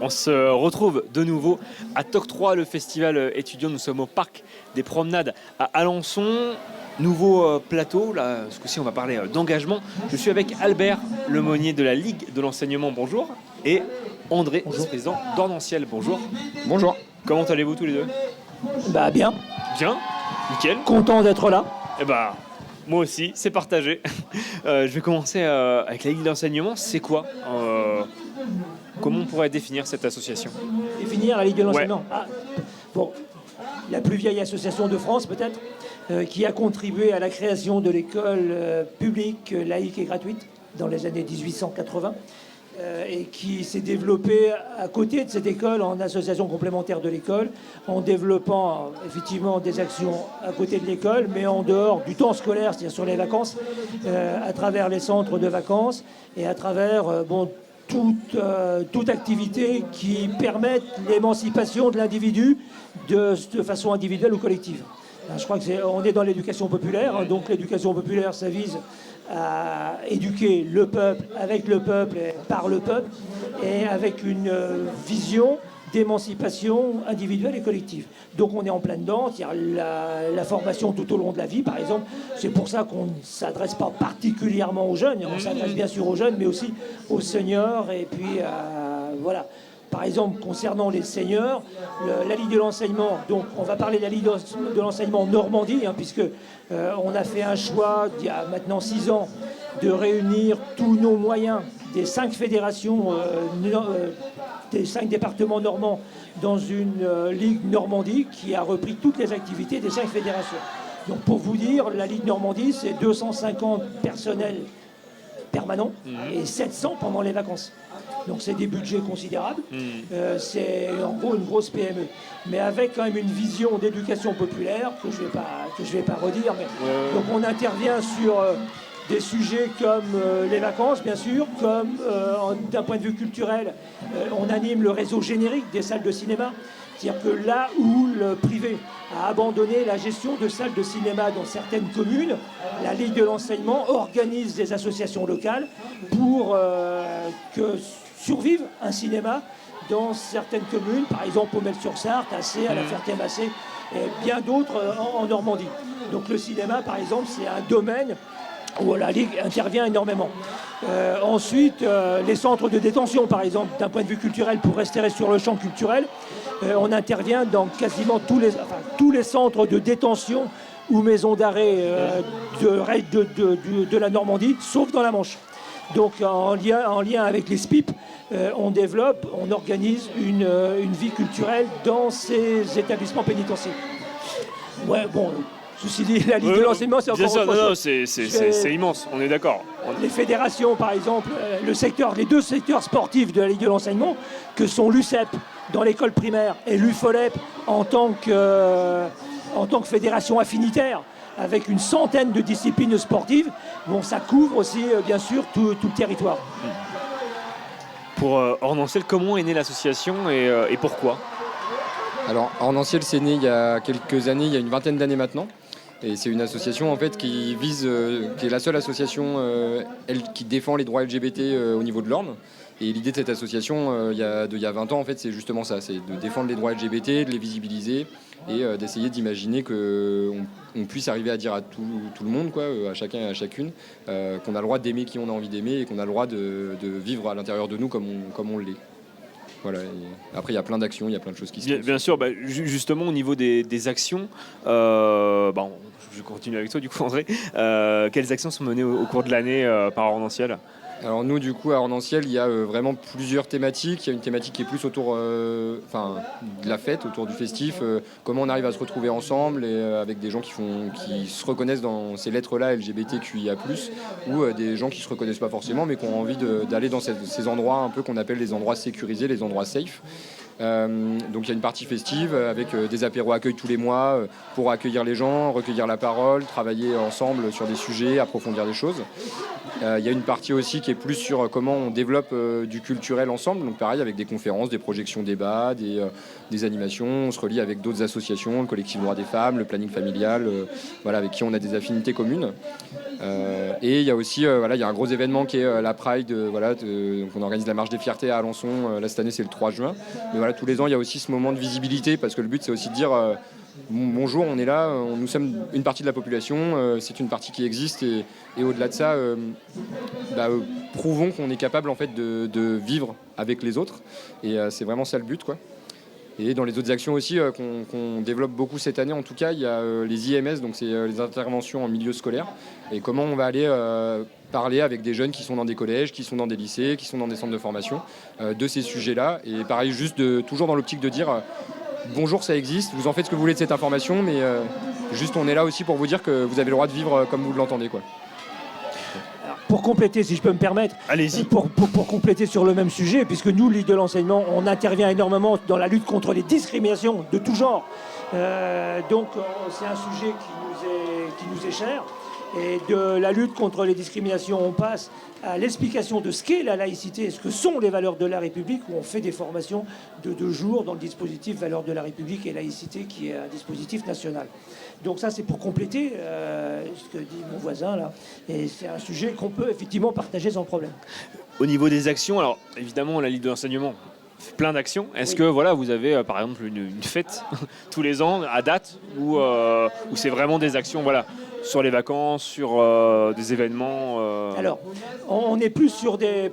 On se retrouve de nouveau à TOC 3, le festival étudiant. Nous sommes au parc des promenades à Alençon. Nouveau plateau, là, ce coup-ci on va parler d'engagement. Je suis avec Albert Lemonnier de la Ligue de l'enseignement, bonjour. Et André, vice-président d'Ornanciel, bonjour. Bonjour. Comment allez-vous tous les deux? Bah bien. Bien, nickel. Content d'être là. Eh bah, moi aussi, c'est partagé. Je vais commencer avec la Ligue de l'enseignement. C'est quoi comment on pourrait définir cette association? Définir la Ligue de l'enseignement. Bon, la plus vieille association de France peut-être, qui a contribué à la création de l'école publique, laïque et gratuite dans les années 1880, et qui s'est développée à côté de cette école en association complémentaire de l'école, en développant effectivement des actions à côté de l'école, mais en dehors du temps scolaire, c'est-à-dire sur les vacances, à travers les centres de vacances et à travers toute activité qui permette l'émancipation de l'individu de façon individuelle ou collective. Je crois qu'on est dans l'éducation populaire, donc l'éducation populaire, ça vise à éduquer le peuple, avec le peuple et par le peuple, et avec une vision d'émancipation individuelle et collective. Donc on est en plein dedans, c'est-à-dire la formation tout au long de la vie, par exemple. C'est pour ça qu'on ne s'adresse pas particulièrement aux jeunes, on s'adresse bien sûr aux jeunes, mais aussi aux seniors, et puis voilà. Par exemple, concernant les seniors, la Ligue de l'enseignement, donc on va parler de la Ligue de l'enseignement Normandie, puisque on a fait un choix, il y a maintenant 6 ans, de réunir tous nos moyens des 5 fédérations, des 5 départements normands, dans une Ligue Normandie qui a repris toutes les activités des 5 fédérations. Donc pour vous dire, la Ligue Normandie, c'est 250 personnels permanents et 700 pendant les vacances. Donc c'est des budgets considérables, c'est en gros une grosse PME, mais avec quand même une vision d'éducation populaire que je vais pas redire. Mais donc on intervient sur des sujets comme les vacances, bien sûr, comme d'un point de vue culturel, on anime le réseau générique des salles de cinéma. C'est-à-dire que là où le privé a abandonné la gestion de salles de cinéma dans certaines communes, la Ligue de l'enseignement organise des associations locales pour que survive un cinéma dans certaines communes, par exemple au Mel-sur-Sarthe, Assé, à la Ferté-Massé, et bien d'autres en Normandie. Donc le cinéma, par exemple, c'est un domaine où la Ligue intervient énormément. Ensuite, les centres de détention, par exemple, d'un point de vue culturel, pour rester sur le champ culturel, on intervient dans quasiment tous les centres de détention ou maisons d'arrêt de la Normandie, sauf dans la Manche. Donc en lien avec les SPIP, on organise une vie culturelle dans ces établissements pénitentiaires. Ouais, bon, ceci dit, la Ligue de l'enseignement, c'est encore autre chose. C'est immense, on est d'accord. Les fédérations, par exemple, les 2 secteurs sportifs de la Ligue de l'enseignement, que sont l'UCEP dans l'école primaire et l'UFOLEP en tant que fédération affinitaire, avec une centaine de disciplines sportives, bon, ça couvre aussi, bien sûr, tout le territoire. Pour Ornanciel, comment est née l'association et pourquoi? Alors, Ornanciel, c'est né il y a quelques années, il y a une vingtaine d'années maintenant. Et c'est une association en fait qui est la seule association qui défend les droits LGBT au niveau de l'Orne. Et l'idée de cette association, il y a 20 ans, en fait, c'est justement ça, c'est de défendre les droits LGBT, de les visibiliser et d'essayer d'imaginer qu'on puisse arriver à dire à tout le monde, quoi, à chacun et à chacune, qu'on a le droit d'aimer qui on a envie d'aimer et qu'on a le droit de vivre à l'intérieur de nous comme on l'est. Voilà. Après, il y a plein d'actions, il y a plein de choses qui se passent. Bien sûr, justement, au niveau des actions, je continue avec toi, du coup, André. Quelles actions sont menées au cours de l'année par Ornanciel? Alors nous, du coup, à Ornanciel, il y a vraiment plusieurs thématiques. Il y a une thématique qui est plus autour de la fête, autour du festif. Comment on arrive à se retrouver ensemble et avec des gens qui se reconnaissent dans ces lettres-là, LGBTQIA+, ou des gens qui se reconnaissent pas forcément, mais qui ont envie d'aller dans ces endroits un peu qu'on appelle les endroits sécurisés, les endroits safe. Donc il y a une partie festive avec des apéros accueil tous les mois pour accueillir les gens, recueillir la parole, travailler ensemble sur des sujets, approfondir des choses. Il y a une partie aussi qui est plus sur comment on développe du culturel ensemble, donc pareil avec des conférences, des projections débats, des animations. On se relie avec d'autres associations, le collectif Droits des femmes, le planning familial, voilà, avec qui on a des affinités communes. Et il y a aussi il y a un gros événement qui est la Pride, donc on organise la marche des fiertés à Alençon, là cette année c'est le 3 juin. Mais voilà, tous les ans il y a aussi ce moment de visibilité parce que le but c'est aussi de dire bonjour, on est là, nous sommes une partie de la population, c'est une partie qui existe et au-delà de ça, prouvons qu'on est capable en fait de vivre avec les autres et c'est vraiment ça le but, quoi. Et dans les autres actions aussi qu'on développe beaucoup cette année, en tout cas, il y a les IMS, donc c'est les interventions en milieu scolaire, et comment on va aller parler avec des jeunes qui sont dans des collèges, qui sont dans des lycées, qui sont dans des centres de formation, de ces sujets-là. Et pareil, juste toujours dans l'optique de dire bonjour, ça existe, vous en faites ce que vous voulez de cette information, mais juste on est là aussi pour vous dire que vous avez le droit de vivre comme vous l'entendez, quoi. Pour compléter, si je peux me permettre, allez-y. Pour compléter sur le même sujet, puisque nous, Ligue de l'enseignement, on intervient énormément dans la lutte contre les discriminations de tout genre. Donc c'est un sujet qui nous est cher. Et de la lutte contre les discriminations, on passe à l'explication de ce qu'est la laïcité, ce que sont les valeurs de la République, où on fait des formations de 2 jours dans le dispositif Valeurs de la République et laïcité, qui est un dispositif national. Donc ça, c'est pour compléter ce que dit mon voisin là. Et c'est un sujet qu'on peut effectivement partager sans problème. Au niveau des actions, alors évidemment, la Ligue de l'enseignement fait plein d'actions. Est-ce que vous avez par exemple une fête tous les ans à date où c'est vraiment des actions sur les vacances, sur des événements Alors, on est plus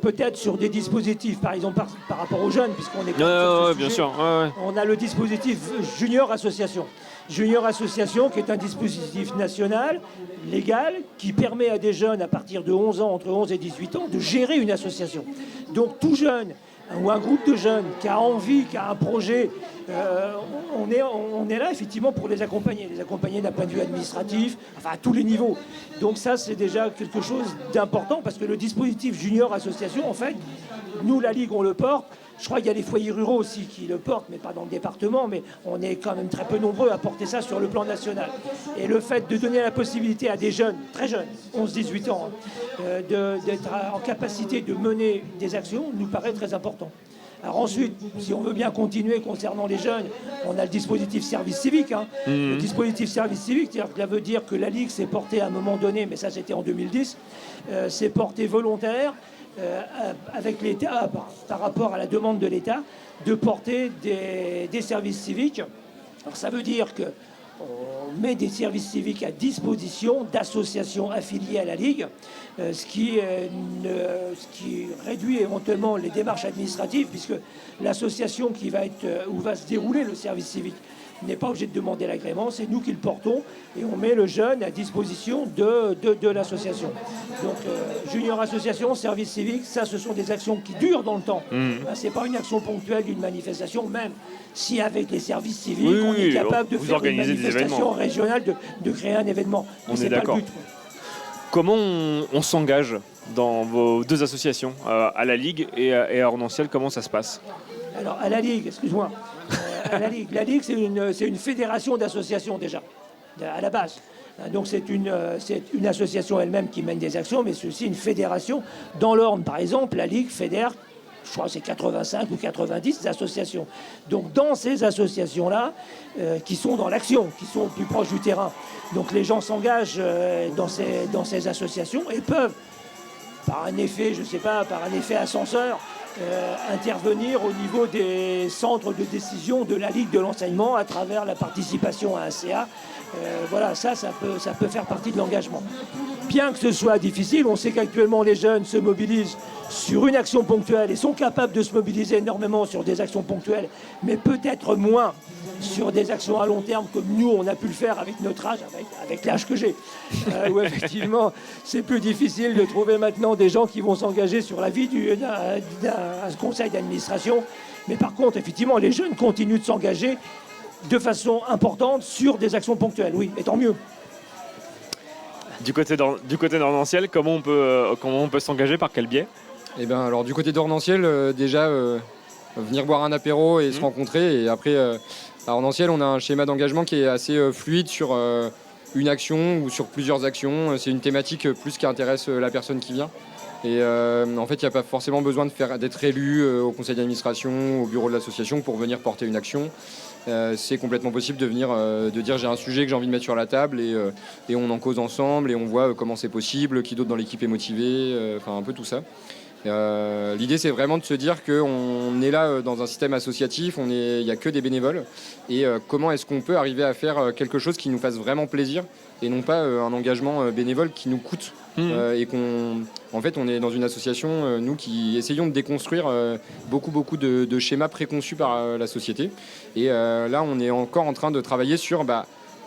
peut-être sur des dispositifs, par exemple par rapport aux jeunes, puisqu'on est sur ce sujet. Bien sûr. On a le dispositif Junior Association. Junior Association, qui est un dispositif national, légal, qui permet à des jeunes à partir de 11 ans, entre 11 et 18 ans, de gérer une association. Donc tout jeune, ou un groupe de jeunes qui a envie, qui a un projet, on est là effectivement pour les accompagner d'un point de vue administratif, enfin à tous les niveaux. Donc ça, c'est déjà quelque chose d'important, parce que le dispositif Junior Association, en fait, nous, la Ligue, on le porte. Je crois qu'il y a les foyers ruraux aussi qui le portent, mais pas dans le département, mais on est quand même très peu nombreux à porter ça sur le plan national. Et le fait de donner la possibilité à des jeunes, très jeunes, 11-18 ans, d'être en capacité de mener des actions, nous paraît très important. Alors ensuite, si on veut bien continuer concernant les jeunes, on a le dispositif service civique. Le dispositif service civique, ça veut dire que la Ligue s'est portée à un moment donné, mais ça c'était en 2010, s'est portée volontaire avec l'État, par rapport à la demande de l'État, de porter des services civiques. Alors ça veut dire qu'on met des services civiques à disposition d'associations affiliées à la Ligue, ce qui réduit éventuellement les démarches administratives, puisque l'association où va se dérouler le service civique n'est pas obligé de demander l'agrément, c'est nous qui le portons et on met le jeune à disposition de l'association. Donc Junior Association, service civique, ça ce sont des actions qui durent dans le temps. C'est pas une action ponctuelle d'une manifestation, même si avec les services civiques on est capable de faire une manifestation régionale, de créer un événement. On est d'accord. Comment on s'engage dans vos 2 associations, à la Ligue et à Ornanciel, comment ça se passe? Alors à la Ligue, excuse-moi, la Ligue c'est une fédération d'associations déjà, à la base. Donc c'est une association elle-même qui mène des actions, mais c'est aussi une fédération. Dans l'Orne, par exemple, la Ligue fédère, je crois que c'est 85 ou 90 associations. Donc dans ces associations-là, qui sont dans l'action, qui sont plus proches du terrain, donc les gens s'engagent dans ces associations et peuvent, par un effet ascenseur, intervenir au niveau des centres de décision de la Ligue de l'enseignement à travers la participation à un CA. Ça peut faire partie de l'engagement. Bien que ce soit difficile, on sait qu'actuellement les jeunes se mobilisent sur une action ponctuelle et sont capables de se mobiliser énormément sur des actions ponctuelles, mais peut-être moins sur des actions à long terme comme nous on a pu le faire avec notre âge, avec l'âge que j'ai, où effectivement c'est plus difficile de trouver maintenant des gens qui vont s'engager sur la vie d'un conseil d'administration. Mais par contre, effectivement, les jeunes continuent de s'engager de façon importante sur des actions ponctuelles, oui, et tant mieux. Du côté d'Ornanciel, comment on peut s'engager, par quel biais? Alors du côté d'Ornanciel, déjà venir boire un apéro et se rencontrer. Et après, à Ornantiel, on a un schéma d'engagement qui est assez fluide sur une action ou sur plusieurs actions. C'est une thématique plus qui intéresse la personne qui vient. Et en fait, il n'y a pas forcément besoin d'être élu au conseil d'administration, au bureau de l'association pour venir porter une action. C'est complètement possible de venir, de dire j'ai un sujet que j'ai envie de mettre sur la table et on en cause ensemble et on voit comment c'est possible, qui d'autre dans l'équipe est motivé, enfin un peu tout ça. L'idée, c'est vraiment de se dire qu'on est là dans un système associatif, il n'y a que des bénévoles. Et comment est-ce qu'on peut arriver à faire quelque chose qui nous fasse vraiment plaisir et non pas un engagement bénévole qui nous coûte. Et en fait, on est dans une association, nous, qui essayons de déconstruire beaucoup de schémas préconçus par la société. Et là, on est encore en train de travailler sur...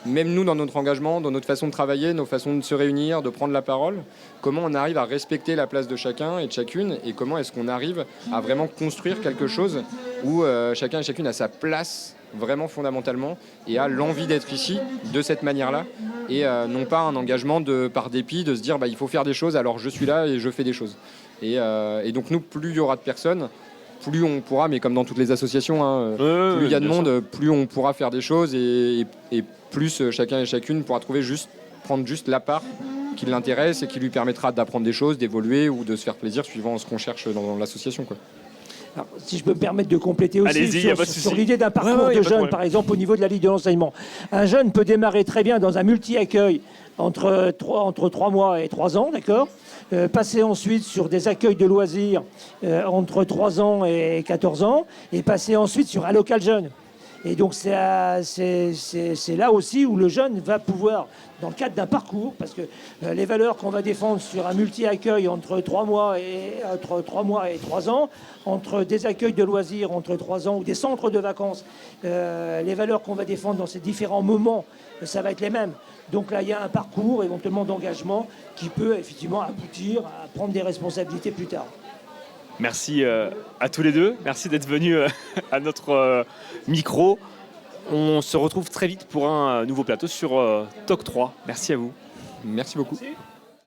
même nous, dans notre engagement, dans notre façon de travailler, nos façons de se réunir, de prendre la parole, comment on arrive à respecter la place de chacun et de chacune et comment est-ce qu'on arrive à vraiment construire quelque chose où chacun et chacune a sa place vraiment fondamentalement et a l'envie d'être ici de cette manière-là et non pas un engagement par dépit de se dire il faut faire des choses alors je suis là et je fais des choses. Et donc nous, plus il y aura de personnes, plus on pourra, mais comme dans toutes les associations, plus il y a de monde, plus on pourra faire des choses et plus chacun et chacune pourra prendre juste la part qui l'intéresse et qui lui permettra d'apprendre des choses, d'évoluer ou de se faire plaisir suivant ce qu'on cherche dans l'association, quoi. Alors, si je peux me permettre de compléter aussi sur l'idée d'un parcours de jeune, par exemple au niveau de la Ligue de l'enseignement. Un jeune peut démarrer très bien dans un multi-accueil entre 3 mois et 3 ans, d'accord, passer ensuite sur des accueils de loisirs entre 3 ans et 14 ans, et passer ensuite sur un local jeune. Et donc c'est là aussi où le jeune va pouvoir, dans le cadre d'un parcours, parce que les valeurs qu'on va défendre sur un multi-accueil entre 3 mois et 3 ans, entre des accueils de loisirs entre 3 ans ou des centres de vacances, les valeurs qu'on va défendre dans ces différents moments, ça va être les mêmes. Donc là, il y a un parcours éventuellement d'engagement qui peut effectivement aboutir à prendre des responsabilités plus tard. Merci à tous les deux. Merci d'être venus à notre micro. On se retrouve très vite pour un nouveau plateau sur TOC 3. Merci à vous. Merci beaucoup. Merci.